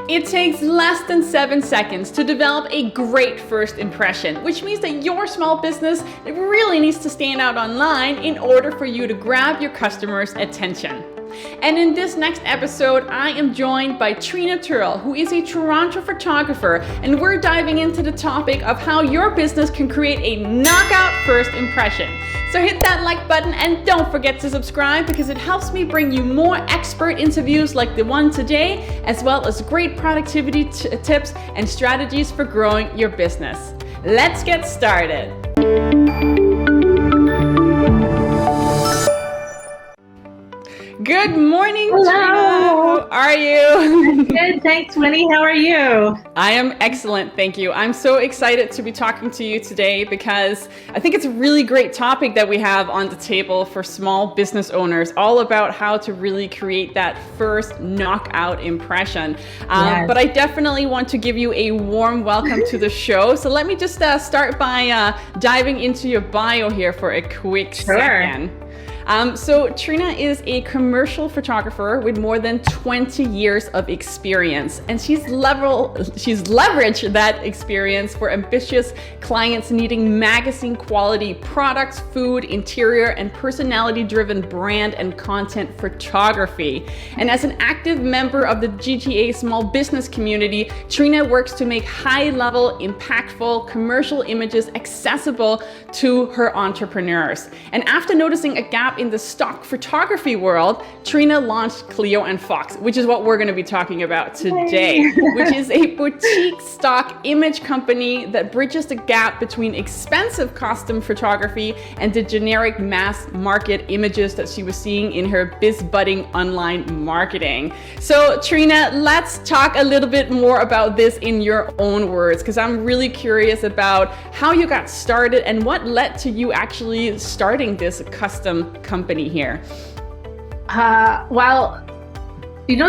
It takes less than 7 seconds to develop a great first impression, which means that your small business really needs to stand out online in order for you to grab your customers' attention. And in this next episode, I am joined by Trina Turl, who is a Toronto photographer, and we're diving into the topic of how your business can create a knockout first impression. So hit that like button and don't forget to subscribe because it helps me bring you more expert interviews like the one today, as well as great productivity tips and strategies for growing your business. Let's get started. Good morning, Hello. Trina. How are you? Good, thanks, Winnie. How are you? I am excellent, thank you. I'm so excited to be talking to you today because I think it's a really great topic that we have on the table for small business owners, all about how to really create that first knockout impression. Yes. But I definitely want to give you a warm welcome to the show. So let me just start by diving into your bio here for a quick second. So Trina is a commercial photographer with more than 20 years of experience, and she's leveraged that experience for ambitious clients needing magazine quality products, food, interior, and personality-driven brand and content photography. And as an active member of the GTA small business community, Trina works to make high-level, impactful commercial images accessible to her entrepreneurs. And after noticing a gap in the stock photography world, Trina launched Clio and Fox, which is what we're going to be talking about today, which is a boutique stock image company that bridges the gap between expensive custom photography and the generic mass market images that she was seeing in her biz-budding online marketing. So Trina, let's talk a little bit more about this in your own words, because I'm really curious about how you got started and what led to you actually starting this custom company here. Well,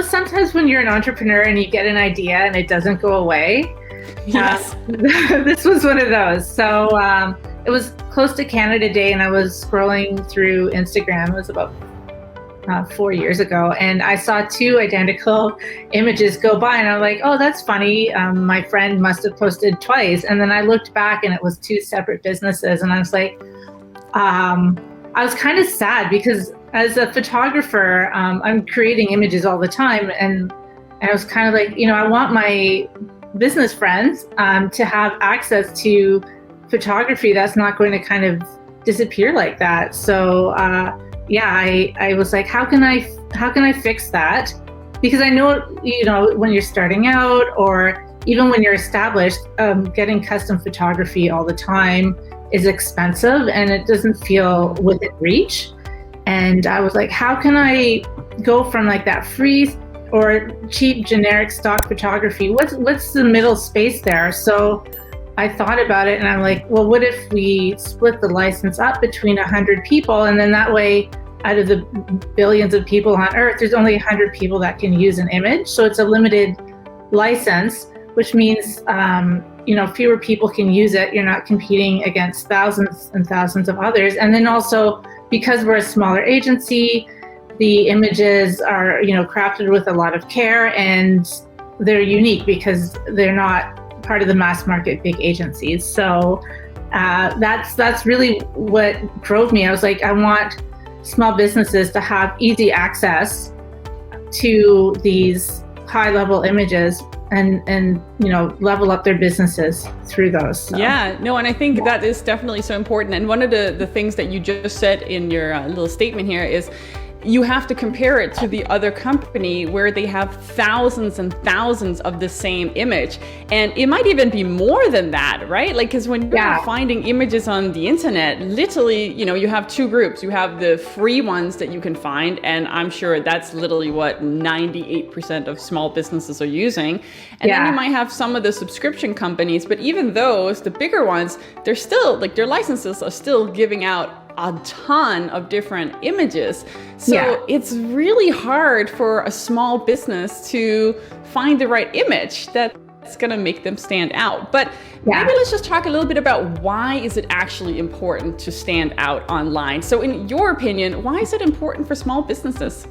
sometimes when you're an entrepreneur and you get an idea and it doesn't go away, Yes. this was one of those. So it was close to Canada Day and I was scrolling through Instagram. It was about 4 years ago, and I saw two identical images go by and I'm like, oh, that's funny. My friend must have posted twice. And then I looked back and it was two separate businesses, and I was like, I was kind of sad because as a photographer, I'm creating images all the time. And I was kind of like, I want my business friends to have access to photography that's not going to kind of disappear like that. So I was like, how can I fix that? Because I know, when you're starting out or even when you're established, getting custom photography all the time is expensive and it doesn't feel within reach. And I was like, how can I go from like that free or cheap generic stock photography? What's the middle space there? So I thought about it and I'm like, well, what if we split the license up between 100 people? And then that way, out of the billions of people on earth, there's only 100 people that can use an image. So it's a limited license, which means fewer people can use it. You're not competing against thousands and thousands of others. And then also, because we're a smaller agency, the images are, crafted with a lot of care and they're unique because they're not part of the mass market big agencies. So that's really what drove me. I was like, I want small businesses to have easy access to these high level images and level up their businesses through those. So. Yeah, no, and I think that is definitely so important. And one of the things that you just said in your little statement here is you have to compare it to the other company where they have thousands and thousands of the same image. And it might even be more than that, right? Like, because when you're finding images on the internet, literally, you have two groups. You have the free ones that you can find, and I'm sure that's literally what 98% of small businesses are using. And then you might have some of the subscription companies, but even those, the bigger ones, they're still, like, their licenses are still giving out a ton of different images. So it's really hard for a small business to find the right image that's going to make them stand out. But maybe let's just talk a little bit about why is it actually important to stand out online? So in your opinion, why is it important for small businesses?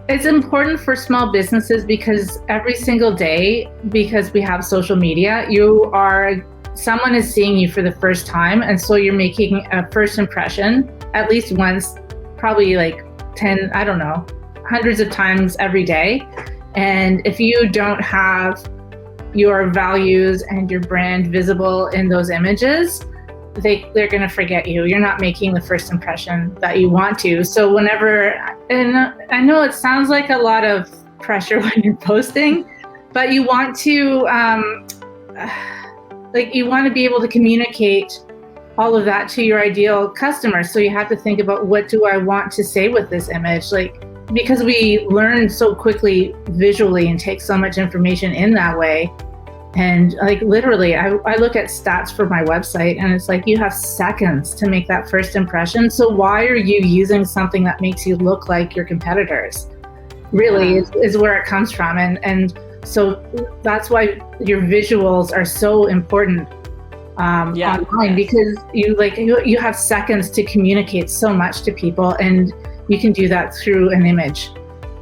It's important for small businesses because every single day, because we have social media, someone is seeing you for the first time. And so you're making a first impression at least once, probably like 10, I don't know, hundreds of times every day. And if you don't have your values and your brand visible in those images, they're going to forget you. You're not making the first impression that you want to. So whenever, and I know it sounds like a lot of pressure when you're posting, but you want to, you want to be able to communicate all of that to your ideal customer. So you have to think about, what do I want to say with this image? Because we learn so quickly visually and take so much information in that way. And literally, I look at stats for my website and it's like, you have seconds to make that first impression. So why are you using something that makes you look like your competitors? Really is where it comes from. And so that's why your visuals are so important online, because you have seconds to communicate so much to people, and you can do that through an image.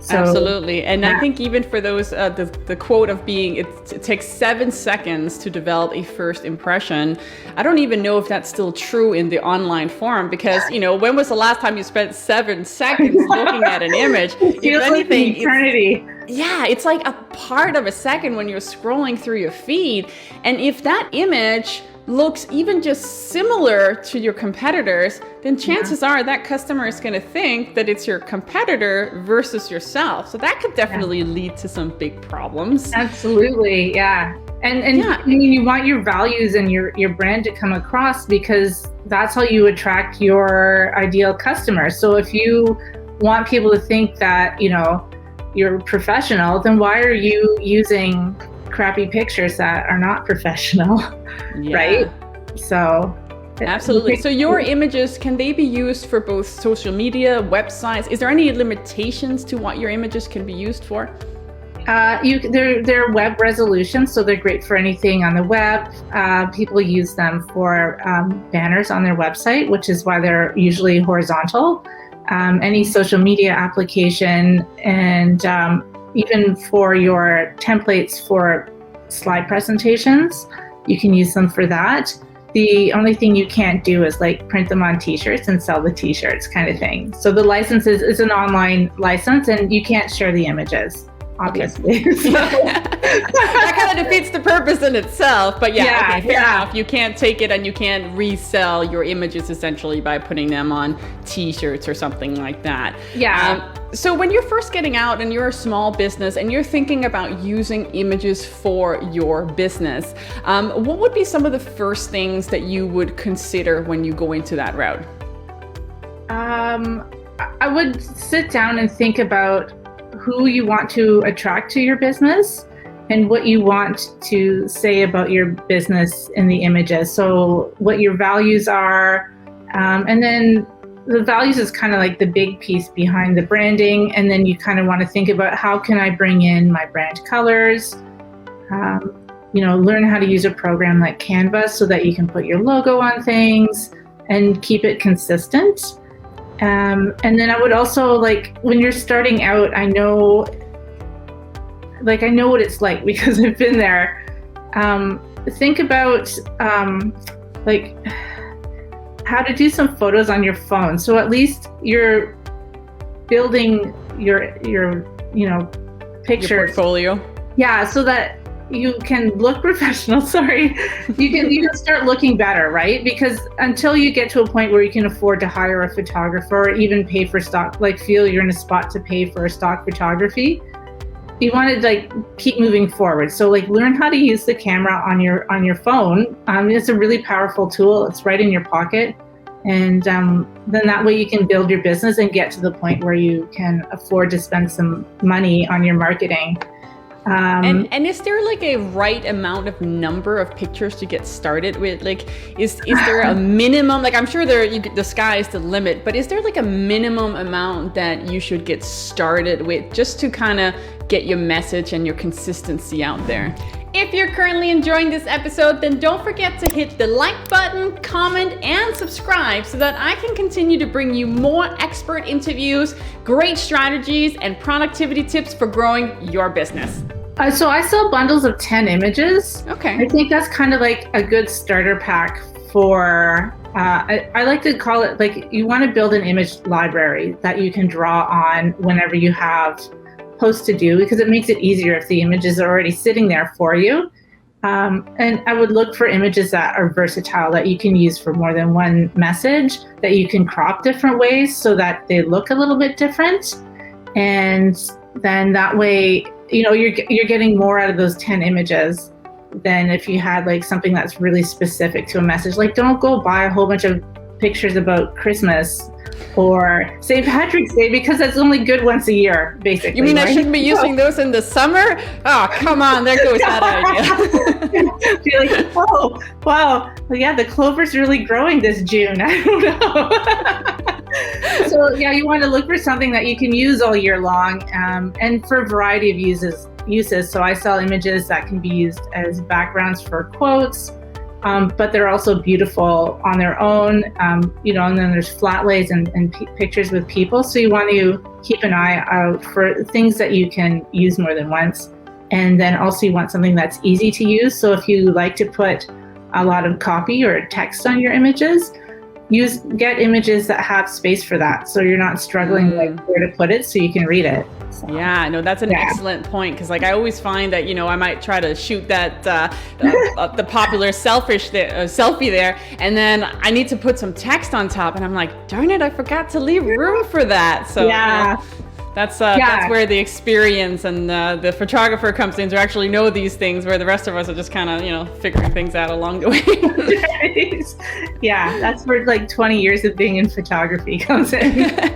So, absolutely. And I think even for those, the quote of being, it takes 7 seconds to develop a first impression. I don't even know if that's still true in the online form, because, when was the last time you spent 7 seconds looking at an image? If anything, eternity. It's like a part of a second when you're scrolling through your feed. And if that image looks even just similar to your competitors, then chances are that customer is going to think that it's your competitor versus yourself. So that could definitely lead to some big problems. Absolutely, yeah. And I mean, you want your values and your brand to come across, because that's how you attract your ideal customer. So if you want people to think that, you're professional, then why are you using crappy pictures that are not professional? Right? So absolutely. So your images, can they be used for both social media, websites? Is there any limitations to what your images can be used for? They're web resolution, so they're great for anything on the web. People use them for banners on their website, which is why they're usually horizontal. Any social media application, and even for your templates for slide presentations, you can use them for that. The only thing you can't do is print them on t-shirts and sell the t-shirts kind of thing. So the license is an online license, and you can't share the images, obviously. Okay. So. That kind of defeats the purpose in itself, but fair enough. You can't take it and you can't resell your images essentially by putting them on t-shirts or something like that. So when you're first getting out and you're a small business and you're thinking about using images for your business, what would be some of the first things that you would consider when you go into that route? I would sit down and think about who you want to attract to your business and what you want to say about your business in the images. So what your values are, and then the values is kind of like the big piece behind the branding. And then you kind of want to think about, how can I bring in my brand colors? Learn how to use a program like Canva so that you can put your logo on things and keep it consistent. And then I would also, when you're starting out, I know what it's like because I've been there. Think about how to do some photos on your phone. So at least you're building your pictures. Your portfolio. Yeah, so that you can look professional. Sorry, you can start looking better, right? Because until you get to a point where you can afford to hire a photographer or even pay for stock, feel you're in a spot to pay for a stock photography, you want to keep moving forward. So learn how to use the camera on your phone. It's a really powerful tool. It's right in your pocket, and then that way you can build your business and get to the point where you can afford to spend some money on your marketing. And is there a right amount of number of pictures to get started with? Is there a minimum? I'm sure the sky is the limit, but is there a minimum amount that you should get started with just to kind of get your message and your consistency out there? If if you're currently enjoying this episode, then don't forget to hit the like button, comment, and subscribe so that I can continue to bring you more expert interviews, great strategies, and productivity tips for growing your business. So I sell bundles of 10 images. Okay. I think that's kind of like a good starter pack for, I like to call it like you want to build an image library that you can draw on whenever you have posts to do, because it makes it easier if the images are already sitting there for you. And I would look for images that are versatile, that you can use for more than one message, that you can crop different ways so that they look a little bit different. And then that way, you're getting more out of those 10 images than if you had like something that's really specific to a message. Like, don't go buy a whole bunch of pictures about Christmas or St. Patrick's Day, because that's only good once a year, basically. You mean right? I shouldn't be using those in the summer? Oh, come on, there goes that idea. You're like, oh, wow, well, yeah, the clover's really growing this June. I don't know. So yeah, you want to look for something that you can use all year long, and for a variety of uses. So I sell images that can be used as backgrounds for quotes, but they're also beautiful on their own, and then there's flat lays and pictures with people. So you want to keep an eye out for things that you can use more than once. And then also you want something that's easy to use. So if you like to put a lot of copy or text on your images, get images that have space for that, so you're not struggling like where to put it so you can read it. So, yeah, no, that's an excellent point, because like I always find that I might try to shoot that the popular selfie there, and then I need to put some text on top, and I'm like, darn it, I forgot to leave room for that. So that's where the experience and the photographer comes in to actually know these things, where the rest of us are just kind of figuring things out along the way. Yeah, that's where like 20 years of being in photography comes in.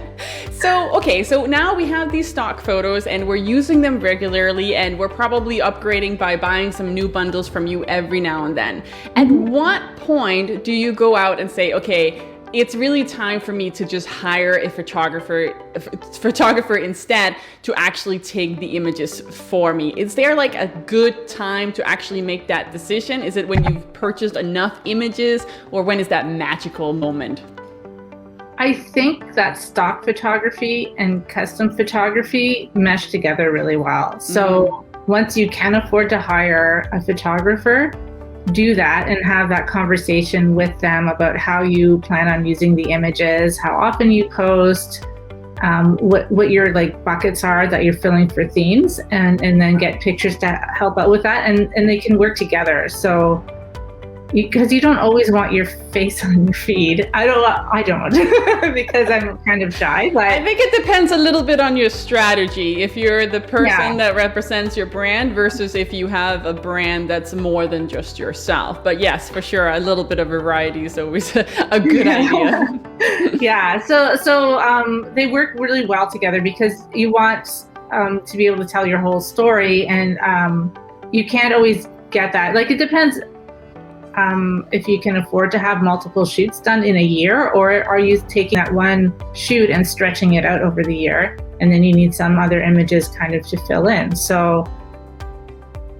So now we have these stock photos and we're using them regularly, and we're probably upgrading by buying some new bundles from you every now and then. At what point do you go out and say, okay, it's really time for me to just hire a photographer instead to actually take the images for me? Is there like a good time to actually make that decision? Is it when you've purchased enough images, or when is that magical moment? I think that stock photography and custom photography mesh together really well. So once you can afford to hire a photographer, do that and have that conversation with them about how you plan on using the images, how often you post, what your like buckets are that you're filling for themes, and then get pictures to help out with that, and they can work together. So because you don't always want your face on your feed. I don't because I'm kind of shy. But I think it depends a little bit on your strategy. If you're the person that represents your brand versus if you have a brand that's more than just yourself. But yes, for sure, a little bit of variety is always a good idea. Yeah. So they work really well together, because you want to be able to tell your whole story, and you can't always get that. Like, it depends. If you can afford to have multiple shoots done in a year, or are you taking that one shoot and stretching it out over the year, and then you need some other images kind of to fill in. So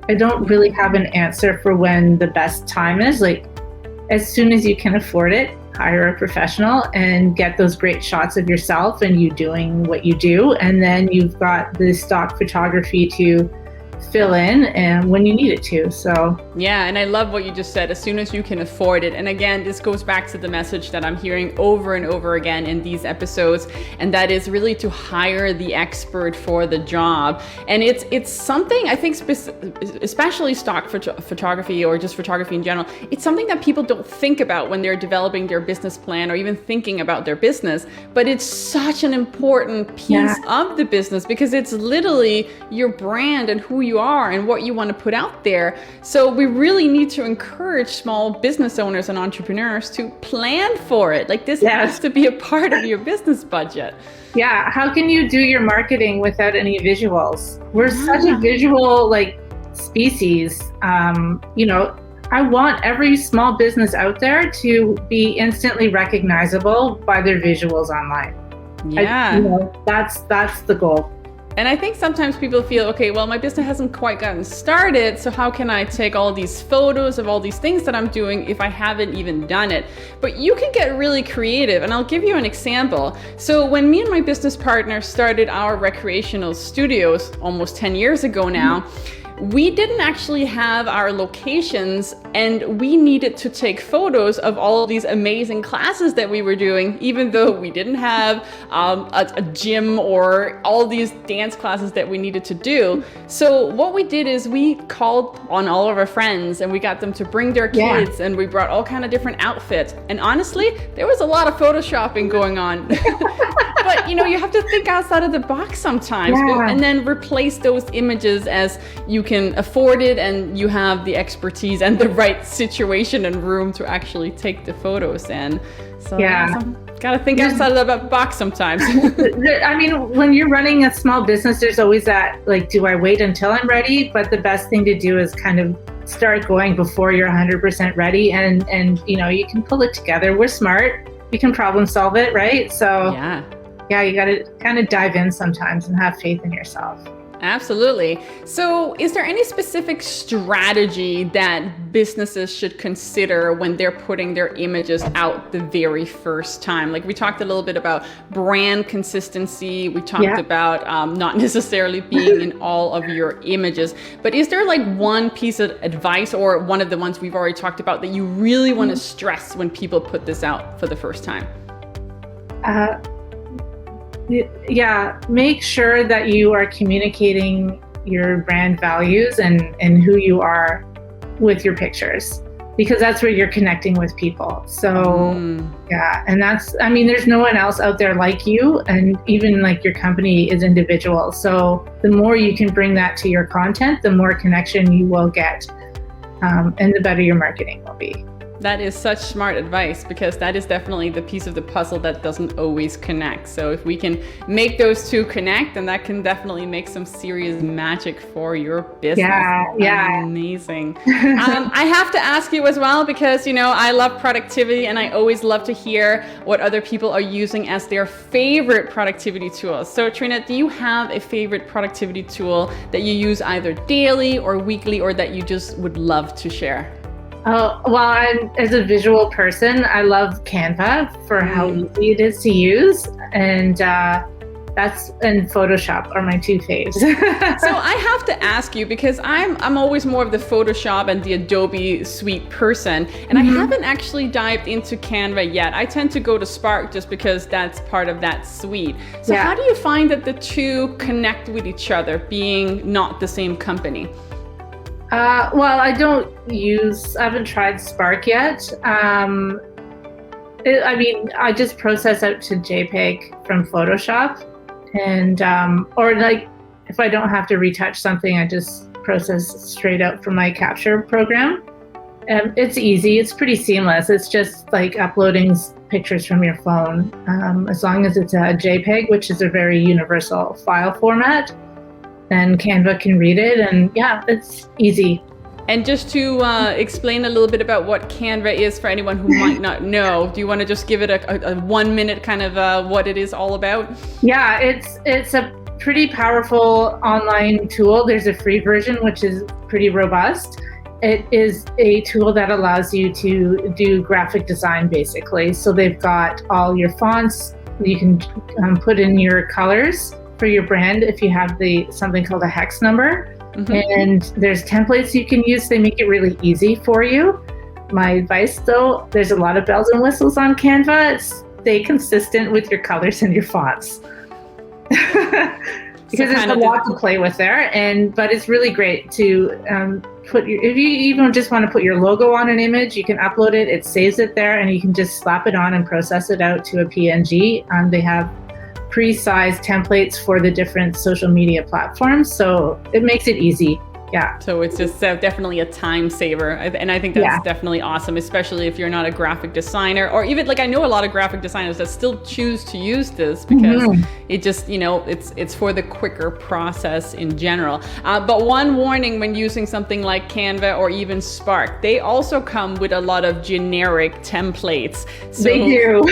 I don't really have an answer for when the best time is. Like, as soon as you can afford it, hire a professional and get those great shots of yourself and you doing what you do, and then you've got the stock photography to fill in and when you need it to. So yeah, and I love what you just said, as soon as you can afford it. And again, this goes back to the message that I'm hearing over and over again in these episodes, and that is really to hire the expert for the job. And it's something I think especially stock photography, or just photography in general, it's something that people don't think about when they're developing their business plan or even thinking about their business, but it's such an important piece of the business, because it's literally your brand and who you are and what you want to put out there. So we really need to encourage small business owners and entrepreneurs to plan for it. Like, this has to be a part of your business budget. Yeah. How can you do your marketing without any visuals? We're such a visual species. I want every small business out there to be instantly recognizable by their visuals online. Yeah. That's the goal. And I think sometimes people feel, okay, well, my business hasn't quite gotten started, so how can I take all these photos of all these things that I'm doing if I haven't even done it? But you can get really creative, and I'll give you an example. So when me and my business partner started our recreational studios almost 10 years ago now, we didn't actually have our locations, and we needed to take photos of all of these amazing classes that we were doing, even though we didn't have a gym or all these dance classes that we needed to do. So what we did is we called on all of our friends, and we got them to bring their kids, and we brought all kind of different outfits. And honestly, there was a lot of photoshopping going on. But you have to think outside of the box sometimes, and then replace those images as you can afford it, and you have the expertise and the right situation and room to actually take the photos in. So gotta think outside of the box sometimes. I mean, when you're running a small business, there's always that, like, do I wait until I'm ready? But the best thing to do is kind of start going before you're 100% ready, and you can pull it together. We're smart. We can problem solve it, right? So you got to kind of dive in sometimes and have faith in yourself. Absolutely. So is there any specific strategy that businesses should consider when they're putting their images out the very first time? Like we talked a little bit about brand consistency. We talked about not necessarily being in all of your images. But is there like one piece of advice, or one of the ones we've already talked about, that you really want to stress when people put this out for the first time? Make sure that you are communicating your brand values and who you are with your pictures, because that's where you're connecting with people. So and there's no one else out there like you, and even like your company is individual. So the more you can bring that to your content, the more connection you will get, and the better your marketing will be. That is such smart advice, because that is definitely the piece of the puzzle that doesn't always connect. So if we can make those two connect, then that can definitely make some serious magic for your business. Amazing. I have to ask you as well, because I love productivity, and I always love to hear what other people are using as their favorite productivity tools. So Trina, do you have a favorite productivity tool that you use either daily or weekly, or that you just would love to share? Oh, well, as a visual person, I love Canva for how easy it is to use, and that's and Photoshop are my two faves. So I have to ask you, because I'm always more of the Photoshop and the Adobe suite person, and I haven't actually dived into Canva yet. I tend to go to Spark just because that's part of that suite. So how do you find that the two connect with each other, being not the same company? Well, I haven't tried Spark yet. I just process out to JPEG from Photoshop, and or like if I don't have to retouch something, I just process straight out from my capture program. It's easy. It's pretty seamless. It's just like uploading pictures from your phone, as long as it's a JPEG, which is a very universal file format. Then Canva can read it, and it's easy. And just to explain a little bit about what Canva is for anyone who might not know, do you want to just give it a 1 minute kind of what it is all about? Yeah, it's a pretty powerful online tool. There's a free version, which is pretty robust. It is a tool that allows you to do graphic design, basically. So they've got all your fonts. You can put in your colors for your brand if you have something called a hex number. And there's templates you can use. They make it really easy for you. My advice, though, there's a lot of bells and whistles on Canva. Stay consistent with your colors and your fonts. Because there's a lot to play with there, but it's really great to if you even just want to put your logo on an image, you can upload it, it saves it there, and you can just slap it on and process it out to a PNG. They have pre-sized templates for the different social media platforms, so it makes it easy. Yeah. So it's just definitely a time saver. And I think that's definitely awesome, especially if you're not a graphic designer, or even like I know a lot of graphic designers that still choose to use this because it just, it's for the quicker process in general. But one warning when using something like Canva or even Spark, they also come with a lot of generic templates. So they do.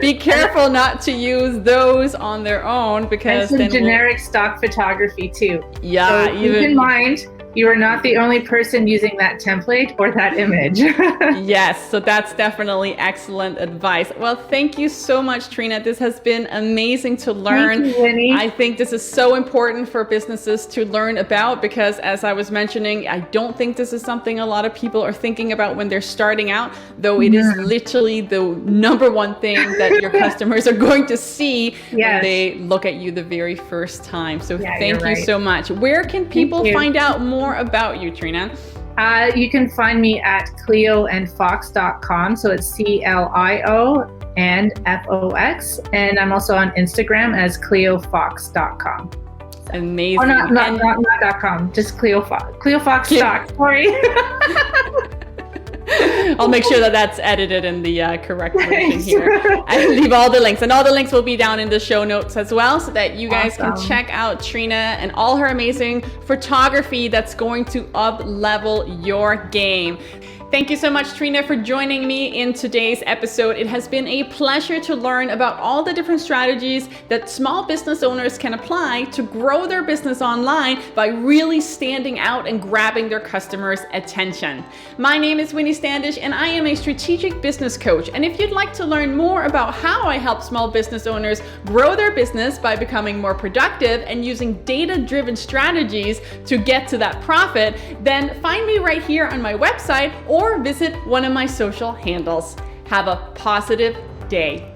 be careful not to use those on their own, because and some generic stock photography too. Yeah, so keep in mind, you are not the only person using that template or that image. Yes, so that's definitely excellent advice. Well, thank you so much, Trina. This has been amazing to learn. Thank you, Winnie. I think this is so important for businesses to learn about, because as I was mentioning, I don't think this is something a lot of people are thinking about when they're starting out, though it is literally the number one thing that your customers are going to see when they look at you the very first time. So thank you so much. Where can people find out more about you, Trina? You can find me at clioandfox.com. So it's CLIO and FOX. And I'm also on Instagram as cliofox.com. Amazing. Oh, not .com, just ClioFox. ClioFox stock, sorry. I'll make sure that that's edited in the correct version here. I leave all the links, and all the links will be down in the show notes as well, so that you guys can check out Trina and all her amazing photography that's going to up-level your game. Thank you so much, Trina, for joining me in today's episode. It has been a pleasure to learn about all the different strategies that small business owners can apply to grow their business online by really standing out and grabbing their customers' attention. My name is Winnie Standish, and I am a strategic business coach. And if you'd like to learn more about how I help small business owners grow their business by becoming more productive and using data-driven strategies to get to that profit, then find me right here on my website or visit one of my social handles. Have a positive day.